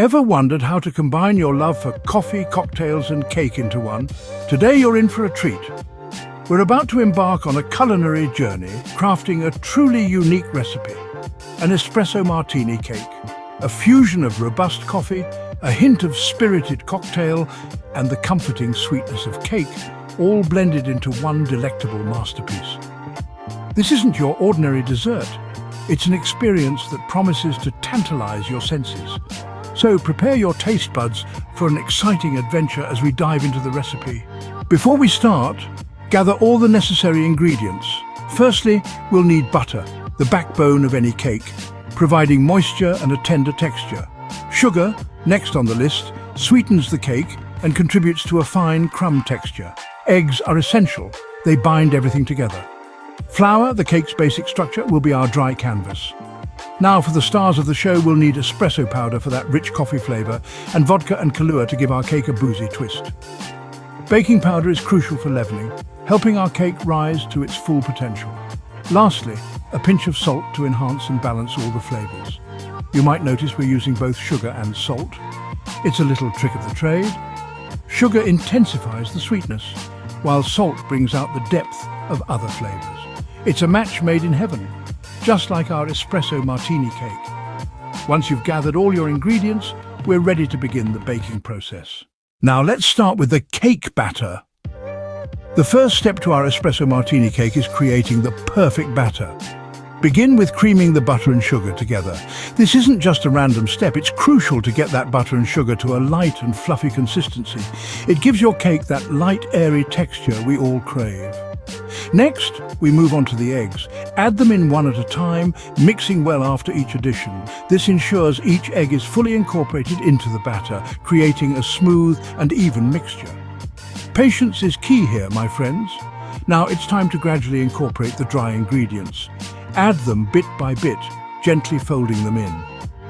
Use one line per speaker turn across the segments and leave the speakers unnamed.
Ever wondered how to combine your love for coffee, cocktails and cake into one? Today you're in for a treat. We're about to embark on a culinary journey, crafting a truly unique recipe. An espresso martini cake. A fusion of robust coffee, a hint of spirited cocktail, and the comforting sweetness of cake, all blended into one delectable masterpiece. This isn't your ordinary dessert. It's an experience that promises to tantalize your senses. So prepare your taste buds for an exciting adventure as we dive into the recipe. Before we start, gather all the necessary ingredients. Firstly, we'll need butter, the backbone of any cake, providing moisture and a tender texture. Sugar, next on the list, sweetens the cake and contributes to a fine crumb texture. Eggs are essential. They bind everything together. Flour, the cake's basic structure, will be our dry canvas. Now for the stars of the show, we'll need espresso powder for that rich coffee flavor and vodka and Kahlua to give our cake a boozy twist. Baking powder is crucial for leavening, helping our cake rise to its full potential. Lastly, a pinch of salt to enhance and balance all the flavors. You might notice we're using both sugar and salt. It's a little trick of the trade. Sugar intensifies the sweetness, while salt brings out the depth of other flavors. It's a match made in heaven, just like our espresso martini cake. Once you've gathered all your ingredients, we're ready to begin the baking process. Now let's start with the cake batter. The first step to our espresso martini cake is creating the perfect batter. Begin with creaming the butter and sugar together. This isn't just a random step, it's crucial to get that butter and sugar to a light and fluffy consistency. It gives your cake that light, airy texture we all crave. Next, we move on to the eggs. Add them in one at a time, mixing well after each addition. This ensures each egg is fully incorporated into the batter, creating a smooth and even mixture. Patience is key here, my friends. Now it's time to gradually incorporate the dry ingredients. Add them bit by bit, gently folding them in.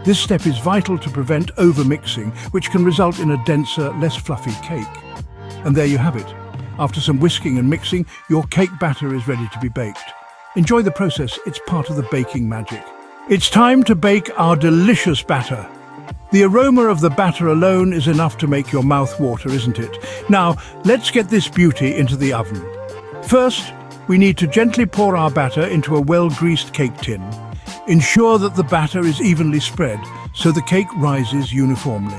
This step is vital to prevent over-mixing, which can result in a denser, less fluffy cake. And there you have it. After some whisking and mixing, your cake batter is ready to be baked. Enjoy the process, it's part of the baking magic. It's time to bake our delicious batter. The aroma of the batter alone is enough to make your mouth water, isn't it? Now, let's get this beauty into the oven. First, we need to gently pour our batter into a well-greased cake tin. Ensure that the batter is evenly spread so the cake rises uniformly.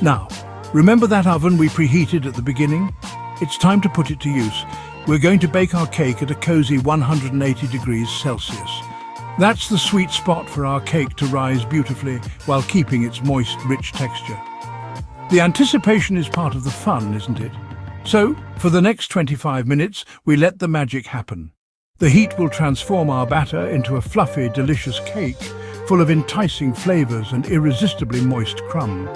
Now, remember that oven we preheated at the beginning? It's time to put it to use. We're going to bake our cake at a cozy 180 degrees Celsius. That's the sweet spot for our cake to rise beautifully while keeping its moist, rich texture. The anticipation is part of the fun, isn't it? So, for the next 25 minutes, we let the magic happen. The heat will transform our batter into a fluffy, delicious cake full of enticing flavors and irresistibly moist crumb.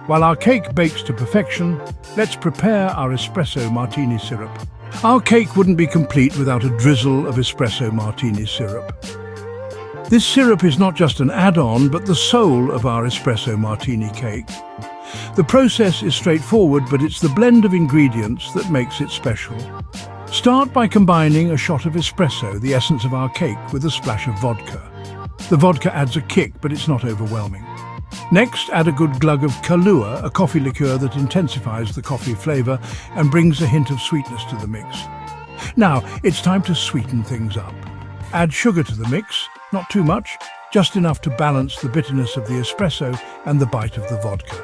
While our cake bakes to perfection, let's prepare our espresso martini syrup. Our cake wouldn't be complete without a drizzle of espresso martini syrup. This syrup is not just an add-on, but the soul of our espresso martini cake. The process is straightforward, but it's the blend of ingredients that makes it special. Start by combining a shot of espresso, the essence of our cake, with a splash of vodka. The vodka adds a kick, but it's not overwhelming. Next, add a good glug of Kahlua, a coffee liqueur that intensifies the coffee flavor and brings a hint of sweetness to the mix. Now, it's time to sweeten things up. Add sugar to the mix, not too much, just enough to balance the bitterness of the espresso and the bite of the vodka.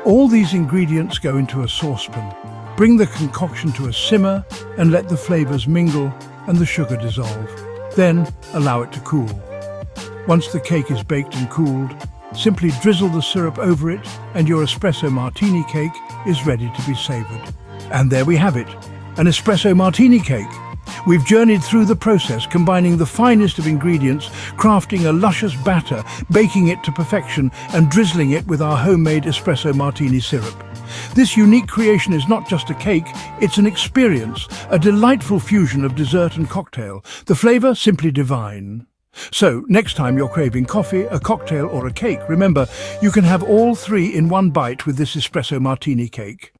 All these ingredients go into a saucepan. Bring the concoction to a simmer and let the flavors mingle and the sugar dissolve. Then allow it to cool. Once the cake is baked and cooled, simply drizzle the syrup over it and your espresso martini cake is ready to be savored. And there we have it, an espresso martini cake. We've journeyed through the process, combining the finest of ingredients, crafting a luscious batter, baking it to perfection, and drizzling it with our homemade espresso martini syrup. This unique creation is not just a cake, it's an experience, a delightful fusion of dessert and cocktail. The flavor simply divine. So, next time you're craving coffee, a cocktail or a cake, remember, you can have all three in one bite with this espresso martini cake.